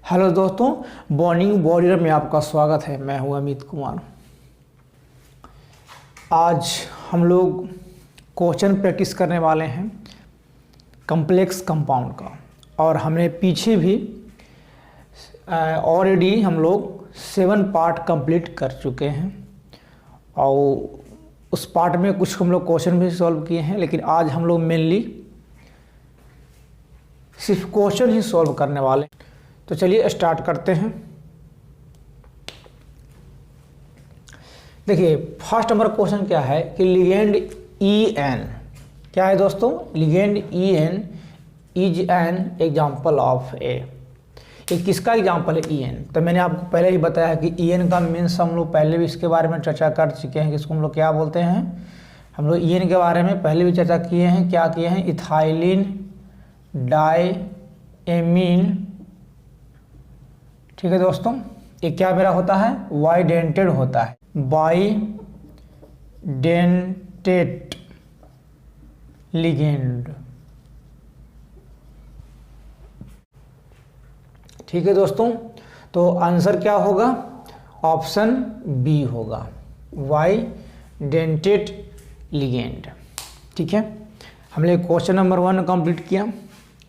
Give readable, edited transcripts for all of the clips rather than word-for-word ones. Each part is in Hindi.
हेलो दोस्तों, बॉर्निंग वॉरियर में आपका स्वागत है। मैं हूं अमित कुमार। आज हम लोग क्वेश्चन प्रैक्टिस करने वाले हैं कॉम्प्लेक्स कंपाउंड का, और हमने पीछे भी ऑलरेडी हम लोग 7 पार्ट कंप्लीट कर चुके हैं और उस पार्ट में कुछ हम लोग क्वेश्चन भी सॉल्व किए हैं, लेकिन आज हम लोग मेनली सिर्फ क्वेश्चन ही सॉल्व करने वाले। तो चलिए स्टार्ट करते हैं। देखिए, फर्स्ट नंबर क्वेश्चन क्या है कि लिगेंड EN क्या है दोस्तों? Ligand EN is an example of A. ये किसका एग्जाम्पल है EN? तो मैंने आपको पहले ही बताया कि EN का मीन्स हम लोग पहले भी इसके बारे में चर्चा कर चुके हैं कि इसको हम लोग क्या बोलते हैं। हम लोग EN के बारे में पहले भी चर्चा किए हैं। क्या किए हैं? Ethylene diamine. ठीक है दोस्तों, ये क्या मेरा होता है? बाइडेंटेड होता है, बाइडेंटेड लिगेंड। ठीक है दोस्तों, तो आंसर क्या होगा? ऑप्शन बी होगा, बाइडेंटेड लिगेंड। ठीक है, हमने क्वेश्चन नंबर 1 कंप्लीट किया।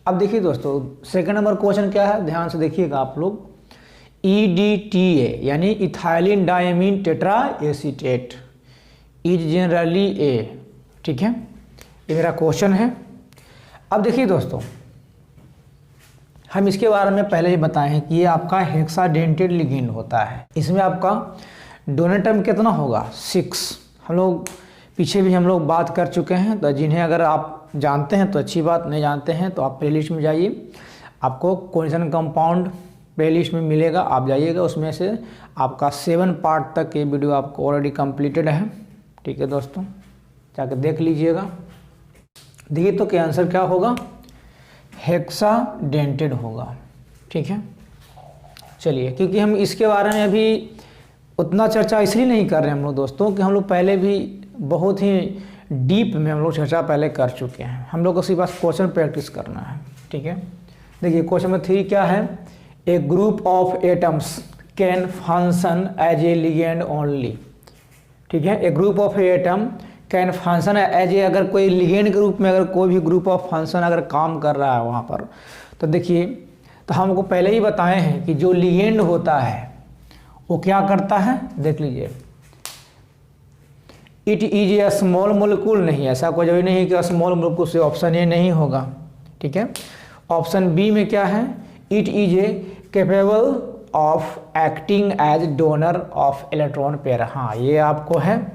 अब देखिए दोस्तों, सेकंड नंबर क्वेश्चन क्या है, ध्यान से देखिएगा आप लोग। EDTA यानी ethylene diamine tetra acetate is generally A. ठीक है, ये मेरा क्वेश्चन है। अब देखिए दोस्तों, हम इसके बारे में पहले ही बताए हैं कि ये आपका हेक्साडेंटेड लिगेंड होता है। इसमें आपका डोनर टर्म कितना होगा? 6। हम लोग पीछे भी हम लोग बात कर चुके हैं, तो जिन्हें अगर आप जानते हैं तो अच्छी बात, नहीं जानते हैं तो आप प्लेलिस्ट में जाइए, आपको कोऑर्डिनेशन कंपाउंड प्लेलिस्ट में मिलेगा, आप जाइएगा, उसमें से आपका 7 पार्ट तक ये वीडियो आपको ऑलरेडी कंप्लीटेड है। ठीक है दोस्तों, जाकर देख लीजिएगा। देखिए तो क्या आंसर क्या होगा? हेक्साडेंटेड होगा। ठीक है, चलिए, क्योंकि हम इसके बारे में अभी उतना चर्चा इसलिए नहीं कर रहे हैं हम लोग दोस्तों कि हम लोग पहले भी बहुत ही डीप में हम लोग चर्चा पहले कर चुके हैं। हम लोग को सिर्फ बस क्वेश्चन प्रैक्टिस करना है। ठीक है, देखिए क्वेश्चन नंबर 3 क्या है? A group of atoms can function as a ligand only. ठीक है, a group of atom can function as a, अगर कोई लिगेंड के रूप में अगर कोई भी ग्रुप ऑफ फंक्शन अगर काम कर रहा है वहाँ पर, तो देखिए, तो हमको पहले ही बताए हैं कि जो लिगेंड होता है वो क्या करता है, देख लीजिए। It is a small molecule, नहीं, ऐसा कोई जरूरी नहीं कि स्मॉल मोलिक्यूल से, ऑप्शन ए नहीं होगा। ठीक है, ऑप्शन बी में क्या है? It is a capable of acting as donor of electron pair. हाँ, ये आपको है,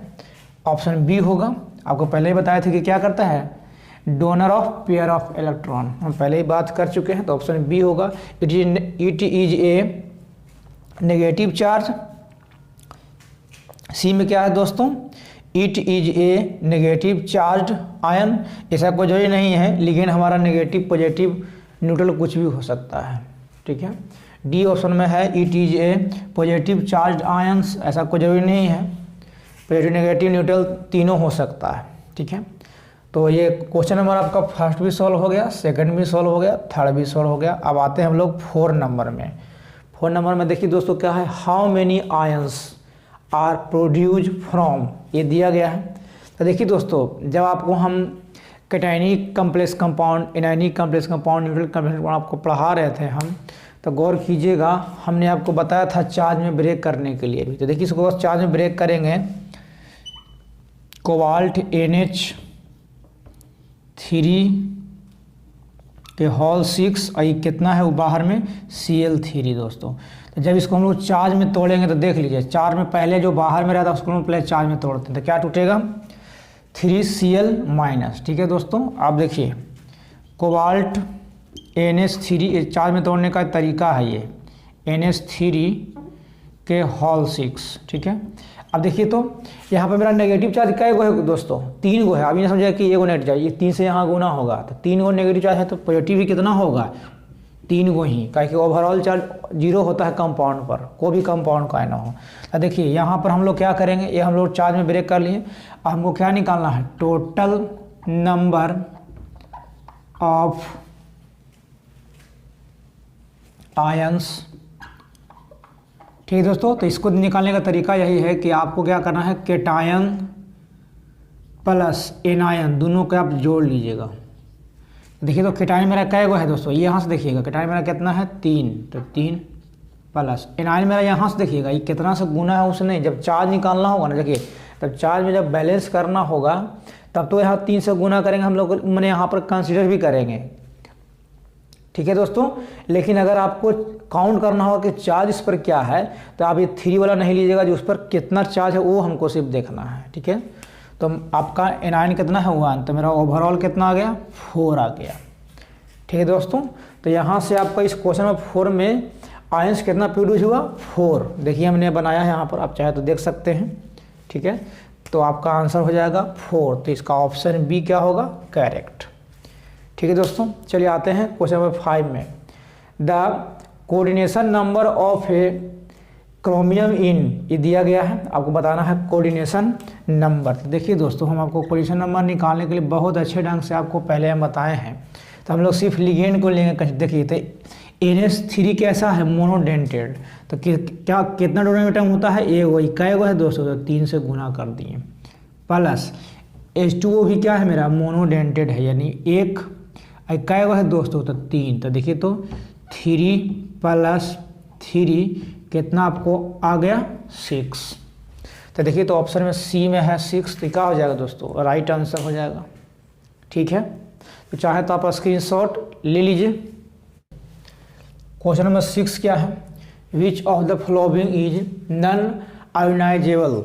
ऑप्शन बी होगा। आपको पहले ही बताया था कि क्या करता है? Donor of pair of electron, हम पहले ही बात कर चुके हैं, तो ऑप्शन बी होगा। It is a negative charge. C में क्या है दोस्तों? It is a negative charge ion. ऐसा कोई जरूरी नहीं है, लेकिन हमारा नेगेटिव पॉजिटिव न्यूट्रल कुछ भी हो सकता है। ठीक है, डी ऑप्शन में है it is A positive charge ions. ऐसा कोई जरूरी नहीं है, पॉजिटिव नेगेटिव न्यूट्रल तीनों हो सकता है। ठीक है, तो ये क्वेश्चन नंबर आपका फर्स्ट भी सॉल्व हो गया, सेकंड भी सॉल्व हो गया, थर्ड भी सॉल्व हो गया। अब आते हैं हम लोग 4 नंबर में। 4 नंबर में देखिए दोस्तों क्या है? How many ions are produce from, ये दिया गया है। तो देखिए दोस्तों, जब आपको हम cationic complex compound, anionic complex compound, neutral complex compound आपको पढ़ा रहे थे हम, तो गौर कीजिएगा, हमने आपको बताया था चार्ज में ब्रेक करने के लिए भी। तो देखिए, इसको चार्ज में ब्रेक करेंगे, कोबाल्ट NH3 के होल 6, और ये कितना है वो बाहर में Cl3 दोस्तों। तो जब इसको हम लोग चार्ज में तोड़ेंगे तो देख लीजिए, चार्ज में पहले जो बाहर में रहता है उसको हम पहले चार्ज में तोड़ते हैं, तो क्या टूटेगा? 3Cl-। ठीक है दोस्तों, आप देखिए, कोबाल्ट NH3 चार्ज में तोड़ने का तरीका है ये, NH3 के होल 6। ठीक है, अब देखिए तो यहाँ पर मेरा नेगेटिव चार्ज कै गो है दोस्तों? 3 गो है। अभी नहीं समझा कि एगो नेगेटिव चार्ज, ये 3 से यहाँ गुना होगा, तो 3 गो नेगेटिव चार्ज है, तो पॉजिटिव ही कितना होगा? 3 गो ही, क्योंकि ओवरऑल चार्ज 0 होता है कंपाउंड पर, कोई भी कंपाउंड का ना हो। तो देखिए यहाँ पर हम लोग क्या करेंगे, ये हम लोग चार्ज में ब्रेक कर लिए। अब हमको क्या निकालना है? टोटल नंबर ऑफ आयंस ठीक है दोस्तों, तो इसको निकालने का तरीका यही है कि आपको क्या करना है, केटायन प्लस एनायन दोनों को आप जोड़ लीजिएगा। देखिए तो केटायन मेरा कै गो है दोस्तों, ये यहाँ से देखिएगा केटायन मेरा कितना है 3, तो 3 प्लस एनायन मेरा यहाँ से देखिएगा ये कितना से गुना है उसने, जब चार्ज निकालना होगा ना, देखिए तब चार्ज में जब बैलेंस करना होगा तब तो यहाँ 3 से गुना करेंगे हम लोग, मैंने यहाँ पर कंसीडर भी करेंगे। ठीक है दोस्तों, लेकिन अगर आपको काउंट करना होगा कि चार्ज इस पर क्या है तो आप ये 3 वाला नहीं लीजिएगा, जो उस पर कितना चार्ज है वो हमको सिर्फ देखना है। ठीक है, तो आपका एनायन कितना है 1, तो मेरा ओवरऑल कितना आ गया 4 आ गया। ठीक है दोस्तों, तो यहाँ से आपका इस क्वेश्चन में 4 में आयंस कितना प्रोड्यूस हुआ 4, देखिए हमने बनाया है यहाँ पर, आप चाहे तो देख सकते हैं। ठीक है, तो आपका आंसर हो जाएगा 4, तो इसका ऑप्शन बी क्या होगा करेक्ट। ठीक है दोस्तों, चलिए आते हैं क्वेश्चन नंबर 5 में। The coordination number of A chromium इन, ये दिया गया है, आपको बताना है कोऑर्डिनेशन नंबर। तो देखिए दोस्तों, हम आपको कोऑर्डिनेशन नंबर निकालने के लिए बहुत अच्छे ढंग से आपको पहले हम बताए हैं, तो हम लोग सिर्फ लिगेंड को लेंगे। देखिए तो NH3 कैसा है मोनोडेंटेड, तो क्या कितना डोनर एटम होता है, एक वही कै गो है दोस्तों, तो 3 से गुना कर दिए, प्लस H2O भी क्या है मेरा मोनोडेंटेड है, यानी एक कै गो है दोस्तों, तो 3, तो देखिए तो 3 + 3 कितना आपको आ गया 6। तो देखिए तो ऑप्शन में सी में है 6, तो क्या हो जाएगा दोस्तों राइट आंसर हो जाएगा। ठीक है, तो चाहे तो आप स्क्रीनशॉट ले लीजिए। क्वेश्चन नंबर 6 क्या है, विच of the following is non ionisable.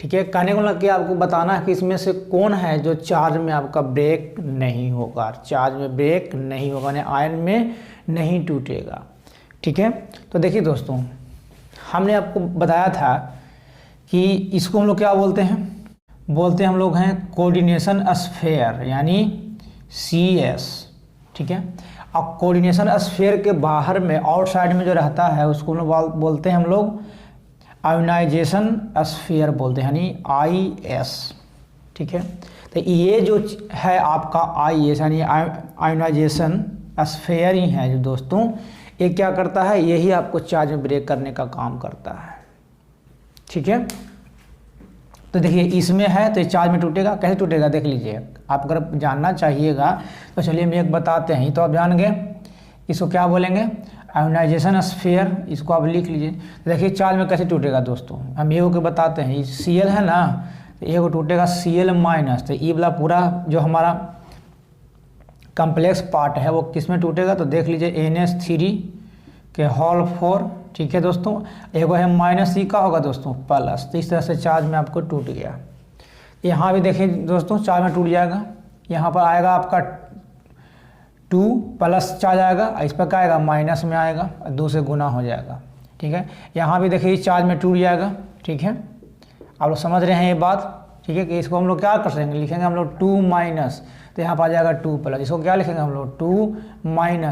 ठीक है, कहने को लग कि आपको बताना है कि इसमें से कौन है जो चार्ज में आपका ब्रेक नहीं होगा, चार्ज में ब्रेक नहीं होगा, यानी आयन में नहीं टूटेगा। ठीक है, तो देखिए दोस्तों, हमने आपको बताया था कि इसको हम लोग क्या बोलते हैं, हम लोग हैं कोऑर्डिनेशन स्फीयर, यानी CS। ठीक है, अब कोऑर्डिनेशन स्फीयर के बाहर में आउटसाइड में जो रहता है उसको हम लोग बोलते हैं हम लोग आयोनाइजेशन स्फीयर बोलते हैं, यानी IS। ठीक है, तो ये जो है आपका IS यानी आयोनाइजेशन स्फीयर ही है जो दोस्तों, ये क्या करता है, यही आपको चार्ज में ब्रेक करने का काम करता है। ठीक है, तो देखिए इसमें है तो चार्ज में टूटेगा, कैसे टूटेगा देख लीजिए। आप अगर जानना चाहिएगा तो चलिए हम एक बताते हैं, तो आप जान गए इसको क्या बोलेंगे आयोनाइजेशन स्फीयर, इसको आप लिख लीजिए। तो देखिए चार्ज में कैसे टूटेगा दोस्तों, हम ये को बताते हैं, Cl है ना, तो ये को टूटेगा Cl-, तो ये वाला पूरा जो हमारा कम्प्लेक्स पार्ट है वो किस में टूटेगा, तो देख लीजिए NH3 के होल 4। ठीक है दोस्तों, एक है -C का होगा दोस्तों प्लस, तो इस तरह से चार्ज में आपको टूट गया। यहाँ भी देखिए दोस्तों चार्ज में टूट जाएगा, यहाँ पर आएगा आपका 2 प्लस चार्ज आएगा, इस पर क्या आएगा माइनस में आएगा, 2 से गुना हो जाएगा। ठीक है, यहाँ भी देखिए चार्ज में टूट जाएगा। ठीक है, आप लोग समझ रहे हैं ये बात। ठीक है, कि इसको हम लोग क्या कर सकेंगे, लिखेंगे हम लोग 2-, तो यहाँ पर आ जाएगा 2+, इसको क्या लिखेंगे हम लोग 2-,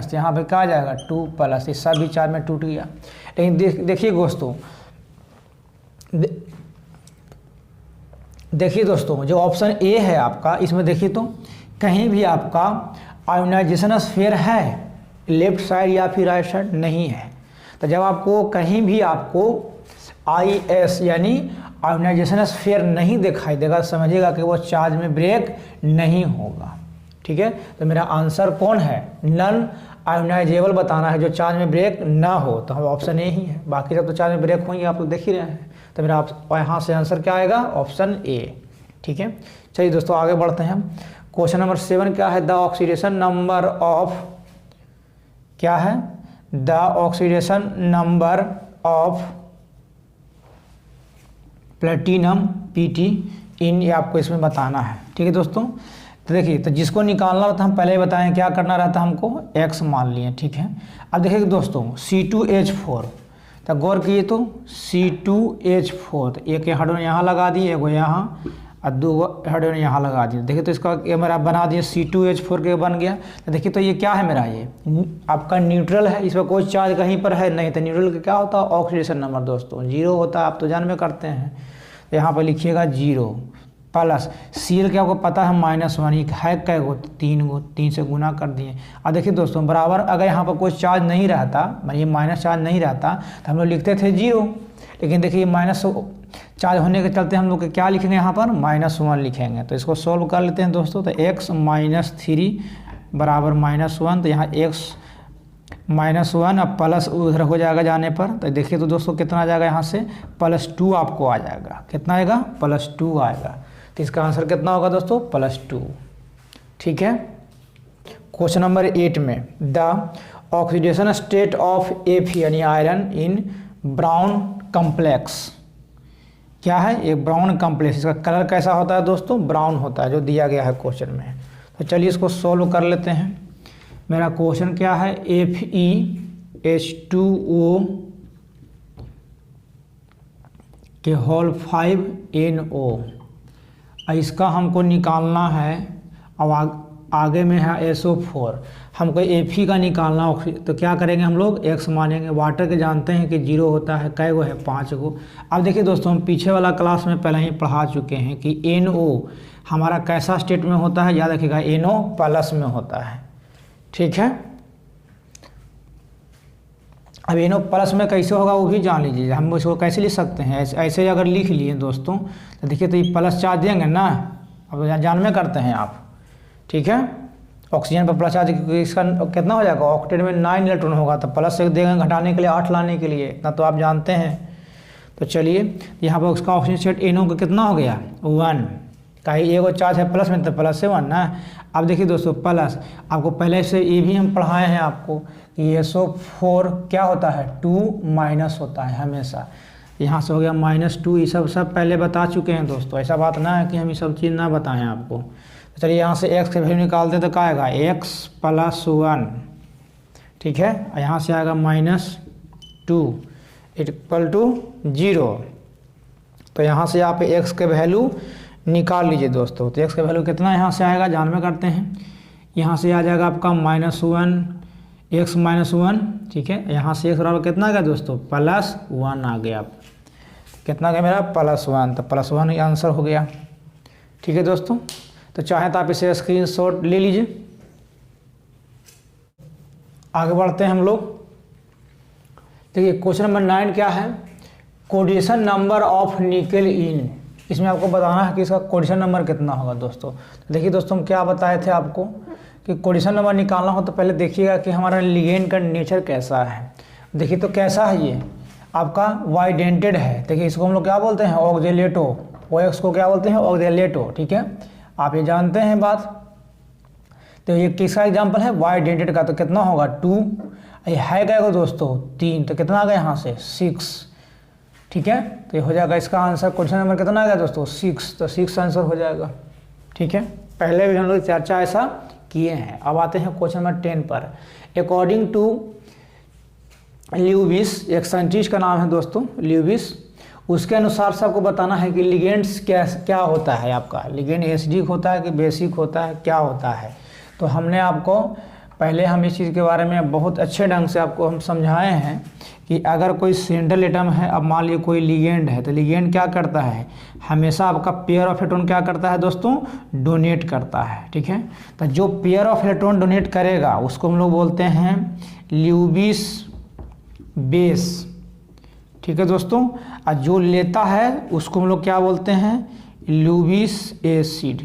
तो यहाँ पे क्या आ जाएगा 2+, ये सभी चार्ज में टूट गया। लेकिन देखिए दोस्तों, देखिए दोस्तों जो ऑप्शन ए है आपका, इसमें देखिए तो कहीं भी आपका आयोनाइजेशन स्फीयर है लेफ्ट साइड या फिर राइट साइड नहीं है। तो जब आपको कहीं भी आपको IS यानी आयोनाइजेशन स्फीयर नहीं दिखाई देगा, समझिएगा कि वो चार्ज में ब्रेक नहीं होगा। ठीक है, तो मेरा आंसर कौन है, नॉन आयोनाइजेबल बताना है, जो चार्ज में ब्रेक ना हो, तो हम ऑप्शन ए ही है, बाकी सब तो चार्ज में ब्रेक होंगे, आप लोग देख ही रहे हैं। तो मेरा यहाँ से आंसर क्या आएगा, ऑप्शन ए। ठीक है, चलिए दोस्तों आगे बढ़ते हैं। क्वेश्चन नंबर 7 क्या है, द ऑक्सीडेशन नंबर ऑफ, क्या है, the oxidation number of platinum PT इन, ये आपको इसमें बताना है। ठीक है दोस्तों, तो देखिए तो जिसको निकालना रहता हम पहले ही बताएं क्या करना रहता हमको, X मान लिए। ठीक है, अब देखिए दोस्तों C2H4, तो गौर कीजिए तो C2H4, तो एक हाइड्रोजन यहाँ लगा दिए, एक यहाँ और 2 हाइड्रोजन यहाँ लगा दिए। देखिए तो इसका ये मेरा बना दिए C2H4 के बन गया। तो देखिए तो ये क्या है मेरा, ये आपका न्यूट्रल है, इस पर कोई चार्ज कहीं पर है नहीं, तो न्यूट्रल का क्या होता है ऑक्सीडेशन नंबर दोस्तों 0 होता है, आप तो जान में करते हैं। तो यहाँ पर लिखिएगा 0 प्लस Cl क्या आपको पता है -1, ये है कै गो, 3 गो, 3 से गुना कर दिए। अब देखिए दोस्तों बराबर अगर यहाँ पर कोई चार्ज नहीं रहता, ये माइनस चार्ज नहीं रहता तो हम लोग लिखते थे 0, लेकिन देखिए माइनस चार्ज होने के चलते हम लोग क्या लिखेंगे यहाँ पर -1 लिखेंगे। तो इसको सॉल्व कर लेते हैं दोस्तों। तो x -3 बराबर -1, तो यहाँ x -1 अब प्लस उधर हो जाएगा जाने पर, तो देखिए तो दोस्तों कितना आ जाएगा यहाँ से +2 आपको आ जाएगा। कितना आएगा? +2 आएगा। तो इसका आंसर कितना होगा दोस्तों? +2। ठीक है। क्वेश्चन नंबर 8 में the oxidation state of Fe यानी आयरन इन ब्राउन कम्प्लेक्स, क्या है? एक ब्राउन कम्प्लेक्स, इसका कलर कैसा होता है दोस्तों? ब्राउन होता है, जो दिया गया है क्वेश्चन में। तो चलिए इसको सॉल्व कर लेते हैं। मेरा क्वेश्चन क्या है? FeH2O के होल 5NO, इसका हमको निकालना है। अब आगे में है SO4, हमको Fe का निकालना। तो क्या करेंगे हम लोग? x मानेंगे। वाटर के जानते हैं कि 0 होता है, कै गो है? 5 गो। अब देखिए दोस्तों हम पीछे वाला क्लास में पहले ही पढ़ा चुके हैं कि NO हमारा कैसा स्टेट में होता है? याद रखिएगा NO प्लस में होता है। ठीक है। अब NO प्लस में कैसे होगा वो भी जान लीजिए। हम इसको कैसे लिख सकते हैं? ऐसे अगर लिख लिए दोस्तों तो देखिए तो ये प्लस चार्ज देंगे ना, अब जान में करते हैं आप। ठीक है। ऑक्सीजन पर प्लस चार्ज, इसका कितना हो जाएगा? ऑक्टेट में 9 इलेक्ट्रॉन होगा, तो प्लस से देंगे घटाने के लिए 8 लाने के लिए, इतना तो आप जानते हैं। तो चलिए यहाँ पर उसका ऑक्सीजन स्टेट NO का कितना हो गया? 1। कहीं एगो चार्ज है प्लस में तो प्लस से 1 ना। अब देखिए दोस्तों प्लस, आपको पहले से ये भी हम पढ़ाए हैं आपको कि SO4 क्या होता है? 2- होता है हमेशा। यहाँ से हो गया -2, ये सब पहले बता चुके हैं दोस्तों। ऐसा बात ना है कि हम ये सब चीज़ ना बताएं आपको। तो चलिए यहाँ से x के वैल्यू निकालते तो क्या आएगा? x + 1। ठीक है। यहाँ से आएगा -2 = 0। तो यहाँ से आप x के वैल्यू निकाल लीजिए दोस्तों। तो x का वैल्यू कितना यहाँ से आएगा? जान में करते हैं। यहाँ से आ जाएगा आपका -1, x -1। ठीक है। यहाँ से x बराबर कितना आ गया दोस्तों? +1 आ गया। कितना आ गया मेरा? +1। तो +1 ही आंसर हो गया। ठीक है दोस्तों। तो चाहे तो आप इसे स्क्रीनशॉट ले लीजिए। आगे बढ़ते हैं हम लोग। देखिए क्वेश्चन नंबर 9 क्या है? कोऑर्डिनेशन नंबर ऑफ निकेल इन, इसमें आपको बताना है कि इसका कोऑर्डिनेशन नंबर कितना होगा दोस्तों। तो देखिए दोस्तों हम क्या बताए थे आपको कि कोऑर्डिनेशन नंबर निकालना हो तो पहले देखिएगा कि हमारा लिगेंड का नेचर कैसा है। देखिए तो कैसा है, ये आपका वाइडेंटेड है। देखिए इसको हम लोग क्या बोलते हैं? ऑक्जेलेटो। OX को क्या बोलते हैं? ऑक्जेलेटो। ठीक है, आप ये जानते हैं बात। तो ये किसका एग्जाम्पल है? वाइडेंटेड का। तो कितना होगा? 2। ये है क्या दोस्तों? 3। तो कितना आ गया यहाँ से? 6। ठीक है। तो ये हो जाएगा इसका आंसर। क्वेश्चन नंबर कितना आ गया दोस्तों? 6। तो 6 आंसर हो जाएगा। ठीक है। पहले भी हम लोग चर्चा ऐसा किए हैं। अब आते हैं क्वेश्चन नंबर 10 पर। अकॉर्डिंग टू ल्यूविस, एक साइंटिस्ट का नाम है दोस्तों ल्यूविस, उसके अनुसार से आपको बताना है कि लिगेंड्स क्या होता है। आपका लिगेंड एसिडिक होता है कि बेसिक होता है, क्या होता है। तो हमने आपको पहले हम इस चीज़ के बारे में बहुत अच्छे ढंग से आपको हम समझाए हैं कि अगर कोई सेंट्रल एटम है, अब मान लीजिए कोई लिगेंड है, तो लिगेंड क्या करता है? हमेशा आपका पेयर ऑफ इलेक्ट्रॉन क्या करता है दोस्तों? डोनेट करता है। ठीक है। तो जो पेयर ऑफ इलेक्ट्रॉन डोनेट करेगा उसको हम लोग बोलते हैं ल्यूविस बेस। ठीक है दोस्तों। और जो लेता है उसको हम लोग क्या बोलते हैं? Lewis acid.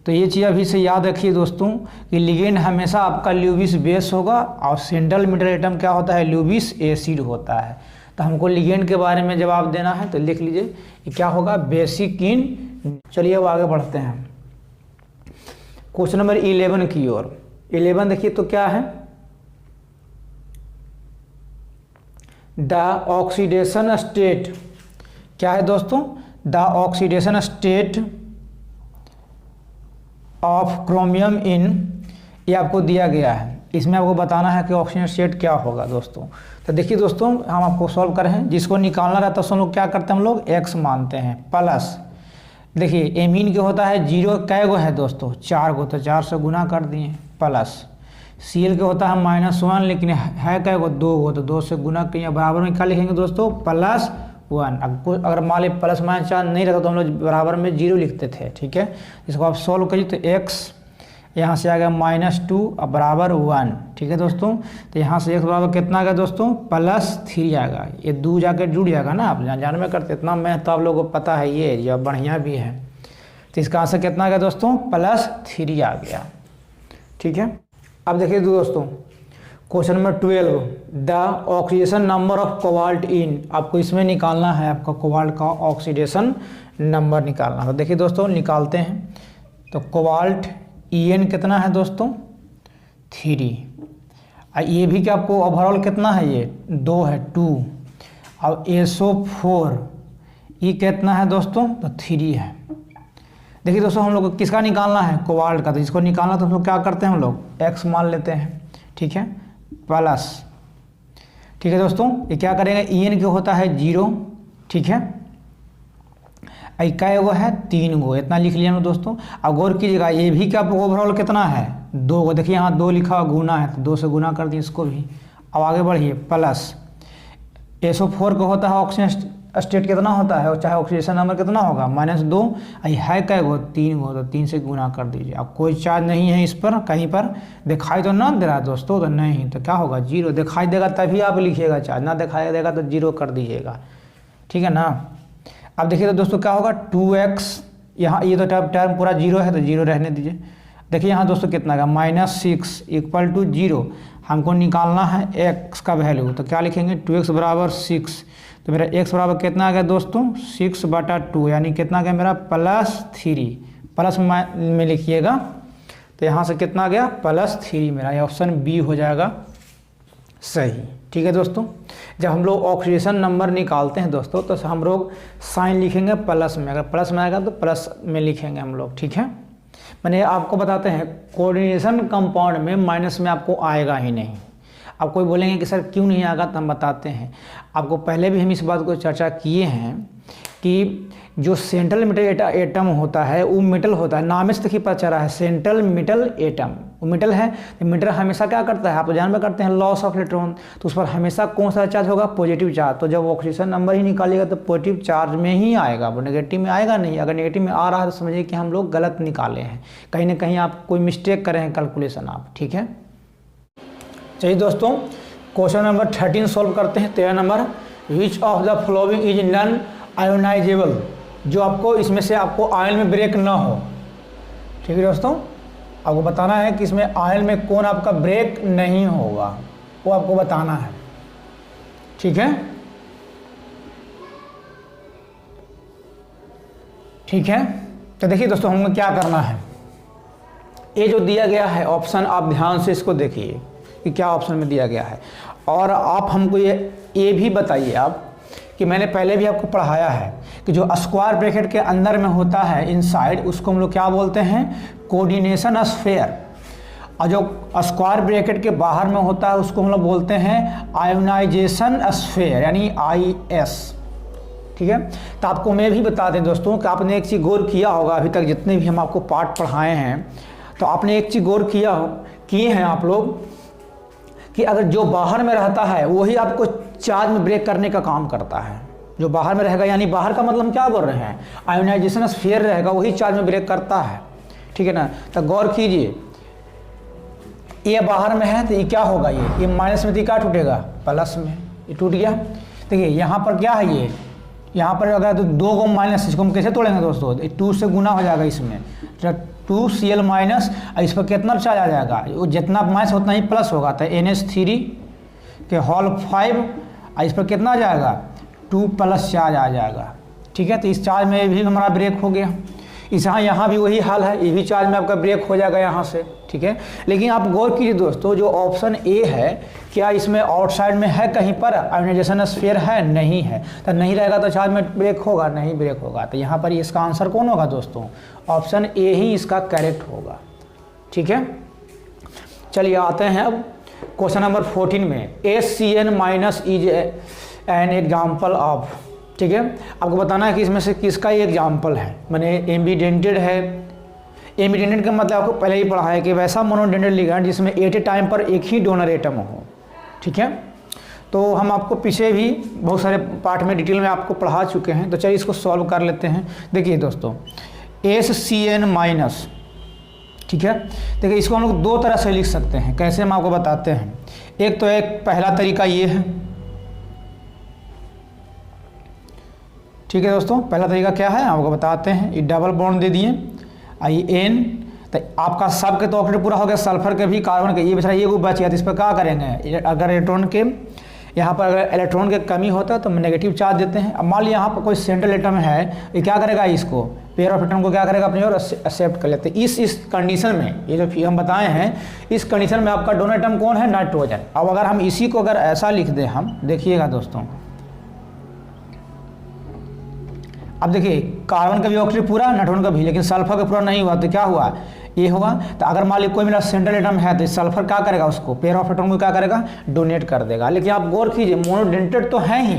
तो ये चीज़ अभी से याद रखिए दोस्तों कि लिगेंड हमेशा आपका ल्यूविस बेस होगा और सेंट्रल मेटल एटम क्या होता है? ल्यूविस एसिड होता है। तो हमको लिगेंड के बारे में जवाब देना है तो लिख लीजिए कि क्या होगा? Basic in. चलिए अब आगे बढ़ते हैं क्वेश्चन नंबर 11 की ओर। 11 देखिए तो क्या है? द ऑक्सीडेशन स्टेट, क्या है दोस्तों? The oxidation state of chromium इन, ये आपको दिया गया है। इसमें आपको बताना है कि ऑक्सीजन स्टेट क्या होगा दोस्तों। तो देखिए दोस्तों हम आपको सॉल्व कर रहे हैं। जिसको निकालना रहता है हम लोग क्या करते हैं? हम लोग x मानते हैं प्लस। देखिए एमीन के होता है 0, कै गो है दोस्तों? 4 गो, तो 4 से गुना कर दिए प्लस। Cl के होता है -1, लेकिन है कै गो? 2 गो, तो 2 से गुना किए। बराबर में क्या लिखेंगे दोस्तों? +1। 1। अगर मान ली प्लस माइनस चार्ज नहीं रहता तो हम लोग बराबर में 0 लिखते थे, ठीक है। इसको आप सॉल्व करिए तो x यहाँ से आ गया -2 अब बराबर 1, ठीक है दोस्तों। तो यहाँ से x बराबर कितना आ गया दोस्तों, +3 आएगा। ये 2 जाकर जुड़ जाएगा ना, आप जान में करते, इतना मैथ तो आप लोगों को पता है, ये जो बढ़िया भी है। तो इसका आंसर कितना आ गया दोस्तों, +3 आ गया, ठीक है। अब देखिए दोस्तों question number 12, the oxidation number of cobalt in. आपको इसमें निकालना है, आपका कोबाल्ट का ऑक्सीडेशन नंबर निकालना है। तो देखिए दोस्तों निकालते हैं। तो कोबाल्ट En कितना है दोस्तों, 3। ये भी कि आपको ओवरऑल कितना है, ये 2 है, 2। अब SO4 ये कितना है दोस्तों, तो 3 है। देखिए दोस्तों हम लोग को किसका निकालना है, कोबाल्ट का। तो इसको निकालना तो हम लोग क्या करते हैं, हम लोग x मान लेते हैं, ठीक है, प्लस, ठीक है दोस्तों। ये क्या करेंगे, En क्या होता है 0, ठीक है। इक्का वो है 3 गो, इतना लिख लिया ना दोस्तों। अब गौर कीजिएगा ये भी क्या ओवरऑल कितना है, 2 गो। देखिए यहाँ 2 लिखा हुआ गुना है, तो 2 से गुना कर दिए इसको भी। अब आगे बढ़िए, प्लस SO4 का होता है ऑक्सीजन स्टेट कितना होता है, और चाहे ऑक्सीडेशन नंबर कितना होगा, -2। है कै गो, 3 गो, तो 3 से गुना कर दीजिए। अब कोई चार्ज नहीं है इस पर, कहीं पर दिखाई तो ना दे रहा है दोस्तों, तो नहीं, तो क्या होगा 0। दिखाई देगा तभी आप लिखिएगा, चार्ज ना दिखाई देगा तो 0 कर दीजिएगा, ठीक है ना। अब देखिए तो दोस्तों क्या होगा, 2x, यहाँ ये तो टर्म पूरा 0 है तो 0 रहने दीजिए। देखिए यहाँ दोस्तों कितना का, -6 = 0। हमको निकालना है x का वैल्यू, तो क्या लिखेंगे, 2x बराबर 6। तो मेरा x बराबर कितना आ गया दोस्तों, 6/2, यानी कितना आ गया मेरा +3। प्लस में लिखिएगा, तो यहाँ से कितना आ गया, +3 मेरा। ये ऑप्शन बी हो जाएगा सही, ठीक है दोस्तों। जब हम लोग ऑक्सीडेशन नंबर निकालते हैं दोस्तों, तो हम लोग साइन लिखेंगे प्लस में, अगर प्लस में आएगा तो प्लस में लिखेंगे हम लोग, ठीक है। मैंने आपको बताते हैं कोऑर्डिनेशन कंपाउंड में माइनस में आपको आएगा ही नहीं। अब कोई बोलेंगे कि सर क्यों नहीं आएगा, तो हम बताते हैं आपको। पहले भी हम इस बात को चर्चा किए हैं कि जो सेंट्रल मेटल एटम होता है वो मेटल होता है, नाम से देखिए पता चला है सेंट्रल मेटल एटम, वो मेटल है। मेटल हमेशा क्या करता है, आप जान में करते हैं लॉस ऑफ इलेक्ट्रॉन, तो उस पर हमेशा कौन सा चार्ज होगा, पॉजिटिव चार्ज। तो जब ऑक्सीजन नंबर ही निकालिएगा तो पॉजिटिव चार्ज में ही आएगा, वो नेगेटिव में आएगा नहीं। अगर नेगेटिव में आ रहा है तो समझिए कि हम लोग गलत निकाले हैं, कहीं ना कहीं आप कोई मिस्टेक कर रहे हैं कैलकुलेशन आप, ठीक है। चलिए दोस्तों क्वेश्चन नंबर 13 सॉल्व करते हैं। 13 number, which of the following is non ionisable. जो आपको इसमें से आपको आयन में ब्रेक ना हो, ठीक है दोस्तों। आपको बताना है कि इसमें आयन में कौन आपका ब्रेक नहीं होगा, वो आपको बताना है, ठीक है, ठीक है। तो देखिए दोस्तों हमको क्या करना है, ये जो दिया गया है ऑप्शन, आप ध्यान से इसको देखिए कि क्या ऑप्शन में दिया गया है। और आप हमको ये भी बताइए आप कि मैंने पहले भी आपको पढ़ाया है कि जो स्क्वायर ब्रैकेट के अंदर में होता है इनसाइड, उसको हम लोग क्या बोलते हैं, कोऑर्डिनेशन स्फीयर। और जो स्क्वायर ब्रैकेट के बाहर में होता है उसको हम लोग बोलते हैं आयोनाइजेशन स्फीयर, यानी IS, ठीक है। तो आपको मैं भी बता दें दोस्तों कि आपने एक चीज़ गौर किया होगा, अभी तक जितने भी हम आपको पार्ट पढ़ाए हैं तो आपने एक चीज़ गौर किए हैं आप लोग कि अगर जो बाहर में रहता है वही आपको चार्ज में ब्रेक करने का काम करता है। जो बाहर में रहेगा, यानी बाहर का मतलब हम क्या बोल रहे हैं, आयोनाइजेशन स्फीयर रहेगा वही चार्ज में ब्रेक करता है, ठीक है ना। तो गौर कीजिए, ये बाहर में है तो ये क्या होगा, ये माइनस में, तो क्या टूटेगा, प्लस में, ये टूट गया। देखिए यहाँ पर क्या है, ये यहाँ पर अगर तो 2 गो माइनस, इसको हम कैसे तोड़ेंगे दोस्तों, 2 से गुना हो जाएगा इसमें, 2Cl माइनस, इस पर कितना चार्ज आ जाएगा, वो जितना माइनस उतना ही प्लस होगा। तो NH3 के होल 5, इस पर कितना आ जाएगा, 2+ चार्ज आ जाएगा, ठीक है। तो इस चार्ज में भी हमारा ब्रेक हो गया। यहाँ भी वही हाल है, ये भी चार्ज में आपका ब्रेक हो जाएगा यहाँ से, ठीक है। लेकिन आप गौर कीजिए दोस्तों, जो ऑप्शन ए है, क्या इसमें आउटसाइड में है कहीं पर आयोनाइजेशन स्फीयर है, नहीं है। तो नहीं रहेगा तो चार्ज में ब्रेक होगा, नहीं ब्रेक होगा। तो यहाँ पर इसका आंसर कौन होगा दोस्तों, ऑप्शन ए ही इसका करेक्ट होगा, ठीक है। चलिए आते हैं अब क्वेश्चन नंबर 14 में, HCN- is an example of, ठीक है। आपको बताना है कि इसमें से किसका ये एग्जाम्पल है, मैंने एम्बीडेंटेड है। एम्बीडेंटेड का मतलब आपको पहले ही पढ़ा है कि वैसा मोनोडेंटेड लिगैंड जिसमें एट ए टाइम पर एक ही डोनर एटम हो, ठीक है। तो हम आपको पीछे भी बहुत सारे पार्ट में डिटेल में आपको पढ़ा चुके हैं। तो चलिए इसको सॉल्व कर लेते हैं। देखिए दोस्तों HCN-, ठीक है। देखिए इसको हम लोग दो तरह से लिख सकते हैं, कैसे हम आपको बताते हैं। एक तो एक पहला तरीका ये है, ठीक है दोस्तों। पहला तरीका क्या है आपको बताते हैं। ये डबल बॉन्ड दे दिए IN, तो आपका सब के तो ऑक्सीडेशन पूरा हो गया, सल्फर के भी, कार्बन के, ये बेचारा ये ग्रुप बच गया। तो इस पर क्या करेंगे, अगर इलेक्ट्रॉन के यहाँ पर अगर इलेक्ट्रॉन के कमी होता है तो नेगेटिव चार्ज देते हैं। अब मान लिया यहाँ पर कोई सेंट्रल एटम है, ये क्या करेगा, इसको पेयर ऑफ एटम को क्या करेगा, अपनी ओर एक्सेप्ट कर लेते हैं। इस कंडीशन में, ये जो हम बताए हैं, इस कंडीशन में आपका डोनर एटम कौन है, नाइट्रोजन। अब अगर हम इसी को अगर ऐसा लिख दें, हम देखिएगा दोस्तों, अब देखिए कार्बन का भी ऑक्सीजन पूरा, नाइट्रोजन का भी, लेकिन सल्फर का पूरा नहीं हुआ, तो क्या हुआ, ये होगा। तो अगर मान लीजिए कोई मेरा सेंट्रल एटम है तो सल्फर क्या करेगा, उसको पेयर ऑफ एटम को क्या करेगा, डोनेट कर देगा। लेकिन आप गौर कीजिए मोनोडेंटेड तो है ही,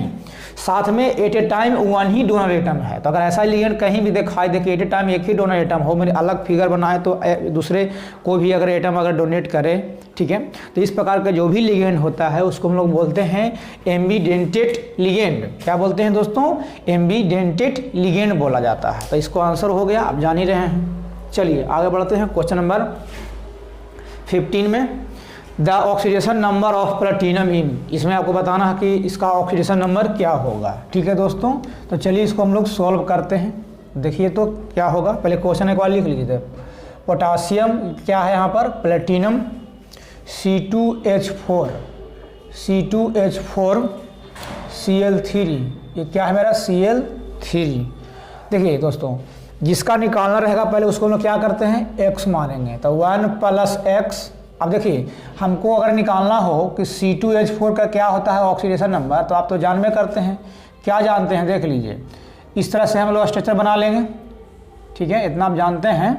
साथ में एट ए टाइम वन ही डोनर एटम है। तो अगर ऐसा लिगेंड कहीं भी दिखाई दे कि एट ए टाइम एक ही डोनर एटम हो, मेरे अलग फिगर बनाए तो दूसरे को भी अगर एटम अगर डोनेट करे, ठीक है। तो इस प्रकार का जो भी लिगेंड होता है उसको हम लोग बोलते हैं एम्बीडेंटेड लिगेंड। क्या बोलते हैं दोस्तों, एम्बीडेंटेड लिगेंड बोला जाता है। तो इसको आंसर हो गया, आप जान ही रहे हैं। चलिए आगे बढ़ते हैं क्वेश्चन नंबर 15 में। The oxidation number of platinum in, इसमें आपको बताना है कि इसका ऑक्सीडेशन नंबर क्या होगा, ठीक है दोस्तों। तो चलिए इसको हम लोग सॉल्व करते हैं। देखिए तो क्या होगा, पहले क्वेश्चन एक बार लिख लीजिए। पोटासियम क्या है यहाँ पर, प्लेटिनम C2H4 Cl3, ये क्या है मेरा Cl3। देखिए दोस्तों जिसका निकालना रहेगा पहले उसको हम लोग क्या करते हैं, x मानेंगे। तो 1 + x। अब देखिए हमको अगर निकालना हो कि C2H4 का क्या होता है ऑक्सीडेशन नंबर, तो आप तो जान में करते हैं, क्या जानते हैं, देख लीजिए। इस तरह से हम लोग स्ट्रक्चर बना लेंगे, ठीक है, इतना आप जानते हैं,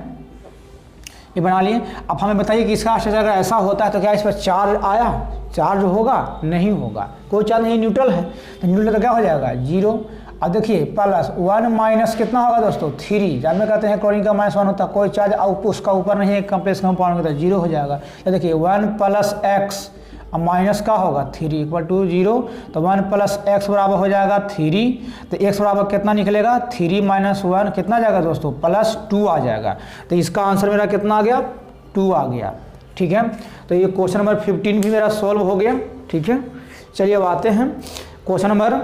ये बना लिए। अब हमें बताइए कि इसका स्ट्रक्चर अगर ऐसा होता है तो क्या इस पर चार्ज आया, चार्ज होगा, नहीं होगा, कोई चार्ज नहीं, न्यूट्रल है। तो न्यूट्रल तो क्या हो जाएगा, 0। अब देखिए +1 - कितना होगा दोस्तों, 3। जब में कहते हैं क्लोरीन का -1 होता है, कोई चार्ज उसका ऊपर नहीं है, कम्प्लेक्स कंपाउंड का, तो 0 हो जाएगा। तो देखिए 1 + x, अब माइनस का होगा 3 = 0। तो 1 + x बराबर हो जाएगा 3। तो x बराबर कितना निकलेगा, 3 - 1 कितना जाएगा दोस्तों, +2 आ जाएगा। तो इसका आंसर मेरा कितना आ गया, 2 आ गया, ठीक है। तो ये क्वेश्चन नंबर 15 भी मेरा सॉल्व हो गया, ठीक है। चलिए अब आते हैं क्वेश्चन नंबर,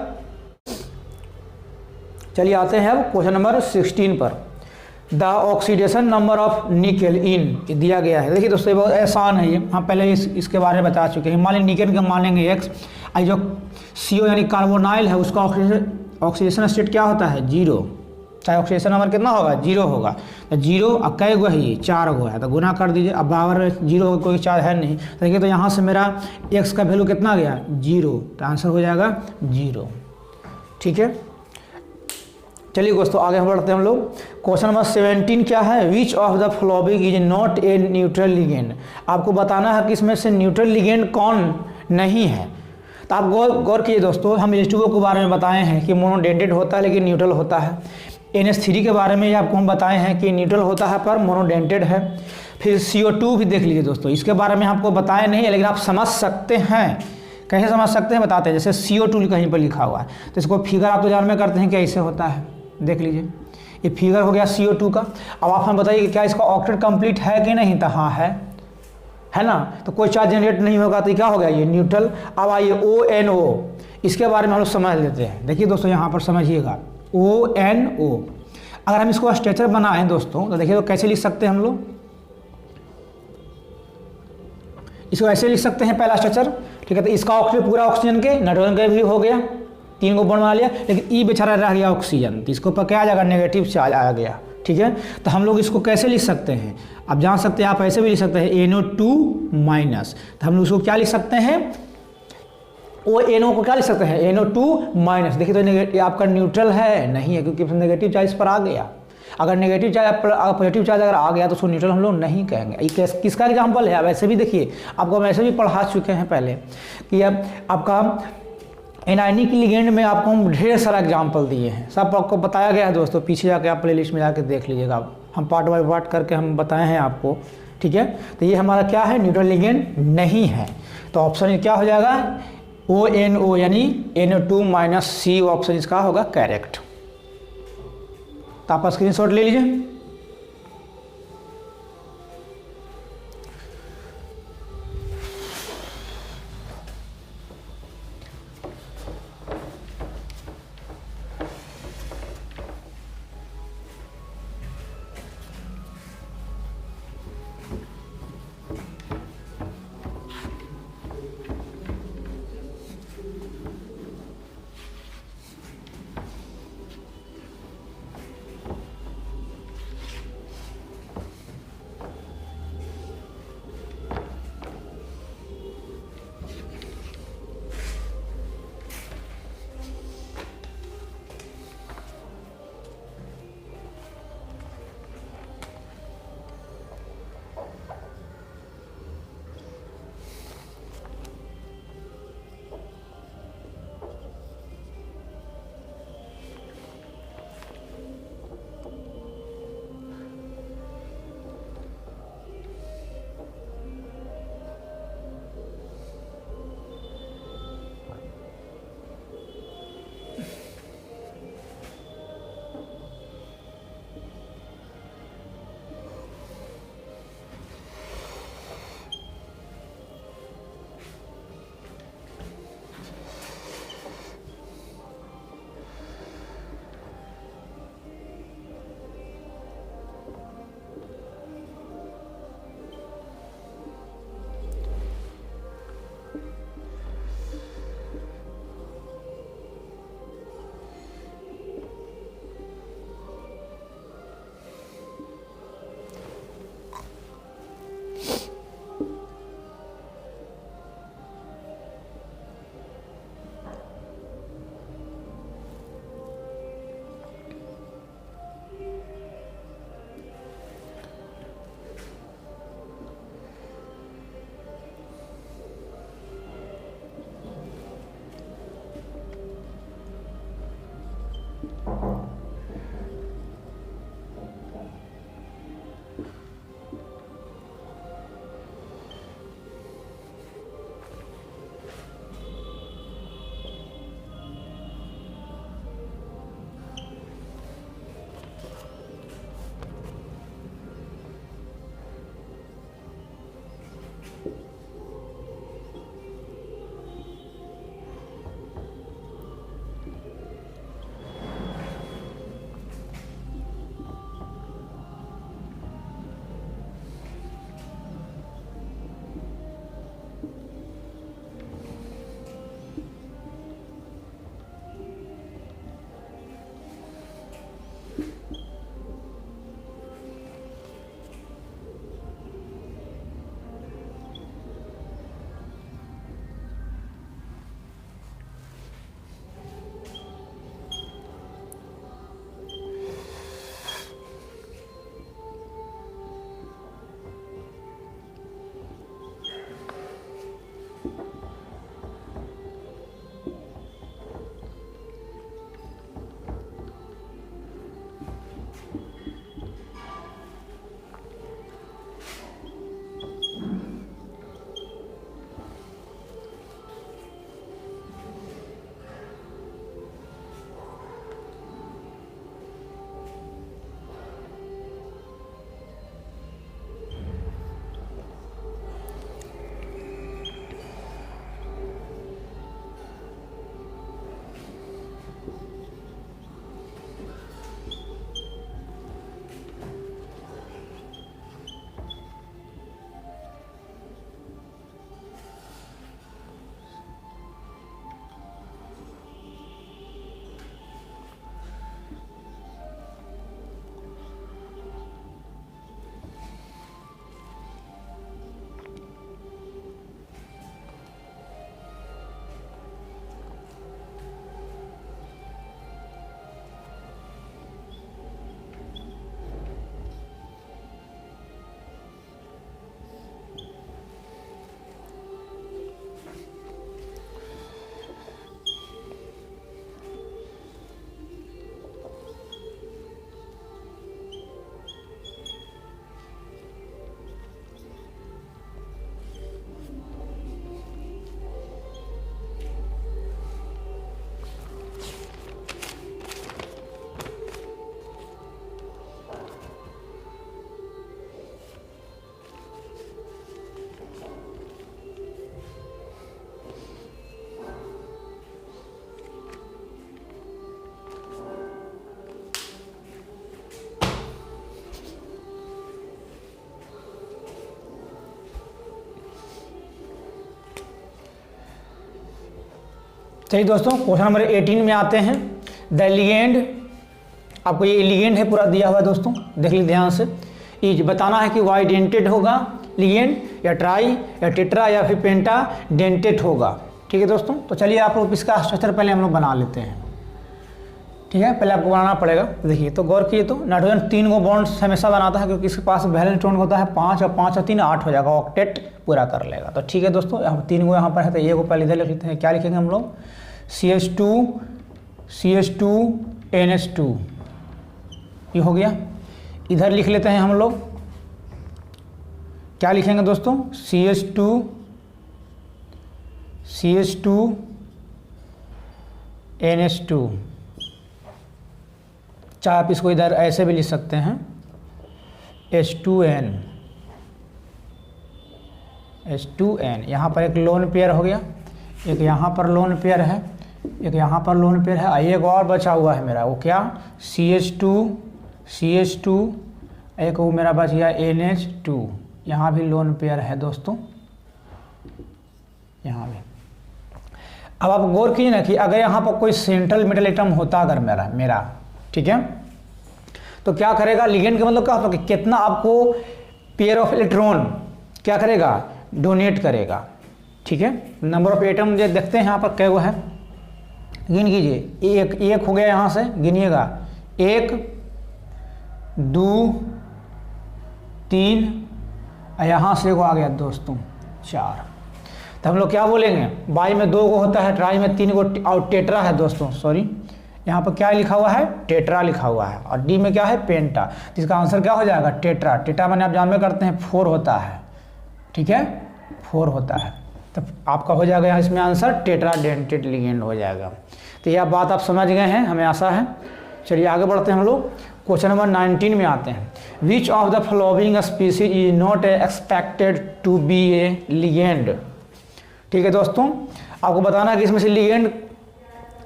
चलिए आते हैं अब क्वेश्चन नंबर 16 पर। The oxidation number of nickel in दिया गया है। देखिए दोस्तों ये बहुत आसान है, ये हम पहले इसके बारे में बता चुके हैं। मान लीजिए निकेल का मान लेंगे x, जो CO यानी कार्बोनाइल है उसका ऑक्सीडेशन स्टेट क्या होता है, 0। चाहे ऑक्सीडेशन नंबर कितना होगा, 0 होगा। तो 0 अब कई गो है, 4 गो है, तो गुना कर दीजिए। अब बराबर 0 कोई चार्ज है नहीं, तो देखिए तो यहाँ से मेरा x का वैल्यू कितना गया, 0। तो आंसर हो जाएगा 0, ठीक है। चलिए दोस्तों आगे बढ़ते हैं हम लोग। क्वेश्चन नंबर 17 क्या है, विच of the following is not a neutral ligand. आपको बताना है कि इसमें से न्यूट्रल लिगेंड कौन नहीं है। तो आप गौर कीजिए दोस्तों, हम H2O के बारे में बताए हैं कि मोनोडेंटेड होता है लेकिन न्यूट्रल होता है। NH3 के बारे में आपको हम बताए हैं कि न्यूट्रल होता है पर मोनोडेंटेड है। फिर CO2 भी देख लीजिए दोस्तों, इसके बारे में आपको बताए नहीं है लेकिन आप समझ सकते हैं। कैसे समझ सकते हैं बताते हैं, जैसे CO2 कहीं पर लिखा हुआ है तो इसको फिगर आप तो जान में करते हैं कि ऐसे होता है। देख लीजिए ये फिगर हो गया CO2 का। अब आप हमें बताइए कि क्या इसका ऑक्टेट कंप्लीट है कि नहीं, तो हाँ है ना। तो कोई चार्ज जनरेट नहीं होगा तो क्या हो गया, ये न्यूट्रल। अब आइए ONO, इसके बारे में हम लोग समझ लेते हैं। देखिए दोस्तों यहाँ पर समझिएगा ONO, अगर हम इसको स्ट्रक्चर बनाएं दोस्तों तो देखिए तो कैसे लिख सकते हैं हम लोग, इसको ऐसे लिख सकते हैं पहला स्ट्रक्चर, ठीक है। तो इसका ऑक्सीजन पूरा ऑक्सीजन के, नाइट्रोजन का भी हो गया, 3 को बॉन्ड बना लिया, लेकिन ई बेचारा रह गया ऑक्सीजन, तो इसको पर क्या आ जाएगा, नेगेटिव चार्ज आ गया, ठीक है। तो हम लोग इसको कैसे लिख सकते हैं, आप जान सकते हैं, आप ऐसे भी लिख सकते हैं NO2-। तो हम लोग इसको क्या लिख सकते हैं, ONO को क्या लिख सकते हैं, NO2-। देखिए तो ये आपका न्यूट्रल है नहीं है, क्योंकि नेगेटिव चार्ज पर आ गया। अगर नेगेटिव चार्ज पॉजिटिव चार्ज अगर आ गया तो उसको न्यूट्रल हम लोग नहीं कहेंगे। ये किसका एग्जाम्पल है, आप ऐसे भी देखिए, आपको हम ऐसे भी पढ़ा चुके हैं पहले कि अब आपका एनायनिक लिगेंड में आपको हम ढेर सारा एग्जाम्पल दिए हैं, सब आपको बताया गया है दोस्तों। पीछे जाके आप प्लेलिस्ट में जाके देख लीजिएगा, हम पार्ट बाय पार्ट करके हम बताए हैं आपको, ठीक है। तो ये हमारा क्या है, न्यूट्रल लिगेंड नहीं है। तो ऑप्शन क्या हो जाएगा, ONO यानी NO2 माइनस C ऑप्शन इसका होगा करेक्ट। तो आप स्क्रीनशॉट ले लीजिए। चलिए दोस्तों क्वेश्चन नंबर 18 में आते हैं। द लिगेंड, आपको ये लिगेंड है पूरा दिया हुआ है दोस्तों, देख लीजिए ध्यान से। इज बताना है कि वाई डेंटेड होगा लिगेंड, या ट्राई, या टेट्रा, या फिर पेंटा डेंटेड होगा। ठीक है दोस्तों, तो चलिए आप लोग इसका स्ट्रक्चर पहले हम लोग बना लेते हैं। ठीक है, पहले आपको बनाना पड़ेगा। देखिए तो गौर कीजिए, तो नाइट्रोजन 3 गो बॉन्ड्स हमेशा बनाता है क्योंकि इसके पास वैलेंस इलेक्ट्रॉन होता है 5 और 5 और 3 8 हो जाएगा, ऑक्टेट पूरा कर लेगा। तो ठीक है दोस्तों, यहाँ 3 गो यहाँ पर है, तो ये को पहले इधर लिख लेते हैं। क्या लिखेंगे हम लोग? CH2 NH2, ये हो गया। इधर लिख लेते हैं हम लोग, क्या लिखेंगे दोस्तों? CH2 NH2, चाहे आप इसको इधर ऐसे भी लिख सकते हैं, H2N। यहाँ पर एक लोन पेयर हो गया, एक यहाँ पर लोन पेयर है, एक यहाँ पर लोन पेयर है, एक और बचा हुआ है मेरा, वो क्या? CH2, एक वो मेरा बच गया NH2। यहाँ भी लोन पेयर है दोस्तों, यहाँ भी। अब आप गौर कीजिए ना कि अगर यहाँ पर कोई सेंट्रल मेटल एटम होता अगर मेरा ठीक है, तो क्या करेगा? लिगेंड का मतलब क्या होता है कि कितना आपको पेयर ऑफ इलेक्ट्रॉन क्या करेगा? डोनेट करेगा। ठीक है, नंबर ऑफ एटम जो देखते हैं यहाँ पर कै गो है, गिन कीजिए। एक हो गया, यहाँ से गिनिएगा, 1 2 3, यहाँ से एगो आ गया दोस्तों 4। तो हम लोग क्या बोलेंगे? बाई में 2 गो होता है, ट्राई में 3 गो, और टेट्रा है दोस्तों, सॉरी यहाँ पर क्या लिखा हुआ है? टेट्रा लिखा हुआ है। और डी में क्या है? पेंटा। तो इसका आंसर क्या हो जाएगा? टेट्रा। टेट्रा मैंने आप जानबे करते हैं 4 होता है। ठीक है, 4 होता है। तो आपका हो जाएगा यहाँ इसमें आंसर टेट्रा डेंटेड लिगेंड हो जाएगा। तो यह बात आप समझ गए हैं, हमें आशा है। चलिए आगे बढ़ते हैं हम लोग। क्वेश्चन नंबर 19 में आते हैं। Which of the following species is not expected to be a ligand? ठीक है दोस्तों, आपको बताना है कि इसमें से लिगेंड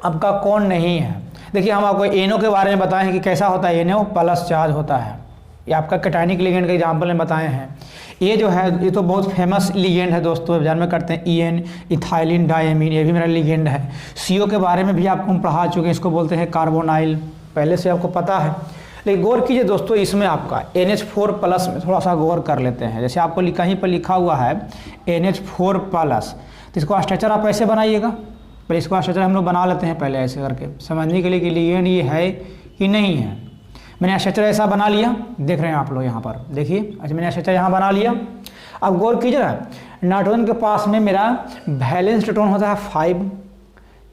आपका कौन नहीं है। देखिए हम आपको एनओ के बारे में बताए हैं कि कैसा होता है, एनओ प्लस चार्ज होता है। ये आपका कैटायनिक लिगेंड के एग्जाम्पल में बताए हैं। ये जो है ये तो बहुत फेमस लिगेंड है दोस्तों, जान में करते हैं EN इथाइलिन डायमीन, ये भी मेरा लिगेंड है। CO के बारे में भी आपको हम पढ़ा चुके हैं, इसको बोलते हैं कार्बोनाइल, पहले से आपको पता है। लेकिन गौर कीजिए दोस्तों, इसमें आपका NH4+ में थोड़ा सा गौर कर लेते हैं। जैसे आपको कहीं पर लिखा हुआ है NH4+, तो इसको स्ट्रक्चर आप ऐसे बनाइएगा। पहले इसको स्ट्रक्चर हम लोग बना लेते हैं पहले ऐसे करके, समझने के लिए कि लिगेंड ये है कि नहीं है। मैंने स्ट्रक्चर ऐसा बना लिया, देख रहे हैं आप लोग यहाँ पर, देखिए। अच्छा, मैंने स्ट्रक्चर यहाँ बना लिया। अब गौर कीजिए ना, नाइट्रोजन के पास में मेरा वैलेंस इलेक्ट्रॉन होता है 5,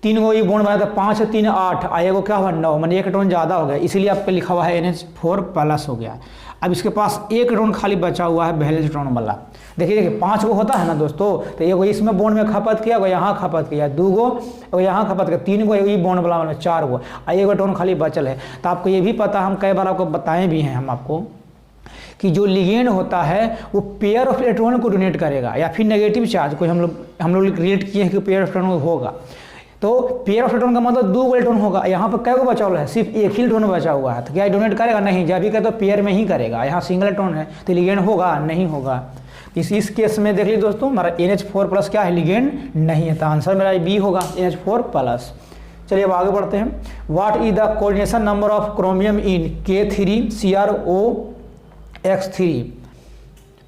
3 गो ये बॉन्ड बनाता है 5 और 3 8, आएगा को क्या हुआ 9, मैंने 1 इलेक्ट्रॉन ज़्यादा हो गया, इसीलिए आपको लिखा हुआ है NH4+ हो गया। अब इसके पास 1 इलेक्ट्रॉन खाली बचा हुआ है वैलेंस इलेक्ट्रॉन वाला। देखिए 5 गो होता है ना दोस्तों, तो एक इसमें बॉन्ड में खपत किया, वो यहाँ खपत किया, 2 गो यहाँ खपत किया, 3 गो ये बॉन्ड वाला 4 गो, 1 इलेक्ट्रॉन खाली बचल है। तो आपको ये भी पता, हम कई बार आपको बताएं भी हैं हम आपको, कि जो लिगेंड होता है वो पेयर ऑफ इलेक्ट्रॉन को डोनेट करेगा, या फिर नेगेटिव चार्ज को हम लोग रिलेट किए हैं कि पेयर ऑफ इलेक्ट्रॉन होगा। तो पेयर ऑफ इलेक्ट्रॉन का मतलब 2 इलेक्ट्रॉन होगा। यहाँ पर कै गो बचा हुआ है? सिर्फ 1 ही इलेक्ट्रॉन बचा हुआ है। तो क्या डोनेट करेगा? नहीं। जब भी कहते तो पेयर में ही करेगा। यहाँ सिंगल इलेक्ट्रॉन है तो लिगेंड होगा? नहीं होगा। इस केस में देख लीजिए दोस्तों, हमारा NH4+ क्या है? लिगेंड नहीं है। तो आंसर मेरा B होगा, NH4+। चलिए अब आगे बढ़ते हैं। What is the coordination number of chromium in K3CrOX3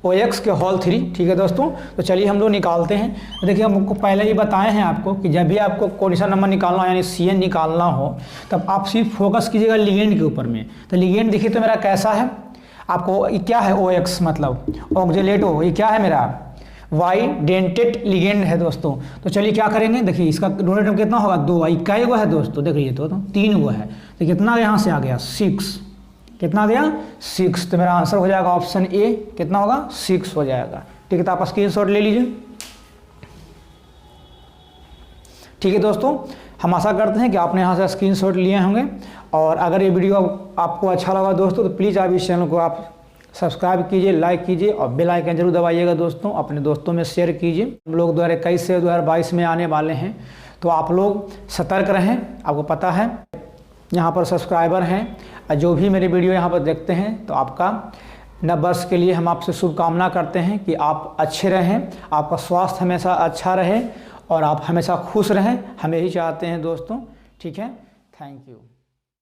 OX के होल 3? ठीक है दोस्तों, तो चलिए हम लोग निकालते हैं। देखिए हम आपको पहले ही बताए हैं आपको कि जब भी आपको कोऑर्डिनेशन नंबर निकालना हो, यानी CN निकालना हो, तब आप सिर्फ फोकस कीजिएगा लिगेंड के ऊपर में। तो लिगेंड देखिए तो मेरा कैसा है, आपको क्या है? OX मतलब ऑक्जेलेटो, ये क्या है मेरा? वाई डेंटेड लिगेंड है दोस्तों। तो चलिए क्या करेंगे, देखिए इसका डोनेट कितना होगा? 2। इक्का गो है दोस्तों, देख लीजिए तो 3 गो है, तो कितना यहाँ से आ गया? 6। कितना गया? 6। तो मेरा आंसर हो जाएगा ऑप्शन A, कितना होगा? 6 हो जाएगा। ठीक है, तो आप स्क्रीनशॉट ले लीजिए। ठीक है दोस्तों, हम आशा करते हैं कि आपने यहाँ से स्क्रीनशॉट लिए होंगे। और अगर ये वीडियो आपको अच्छा लगा दोस्तों, तो प्लीज़ आप इस चैनल को आप सब्सक्राइब कीजिए, लाइक कीजिए और बेल आइकन जरूर दबाइएगा दोस्तों। अपने दोस्तों में शेयर कीजिए। हम लोग 2021 से 2022 में आने वाले हैं, तो आप लोग सतर्क रहें। आपको पता है यहाँ पर सब्सक्राइबर हैं, जो भी मेरे वीडियो यहाँ पर देखते हैं, तो आपका नव वर्ष के लिए हम आपसे शुभकामना करते हैं कि आप अच्छे रहें, आपका स्वास्थ्य हमेशा अच्छा रहे और आप हमेशा खुश रहें, हम यही चाहते हैं दोस्तों। ठीक है, थैंक यू।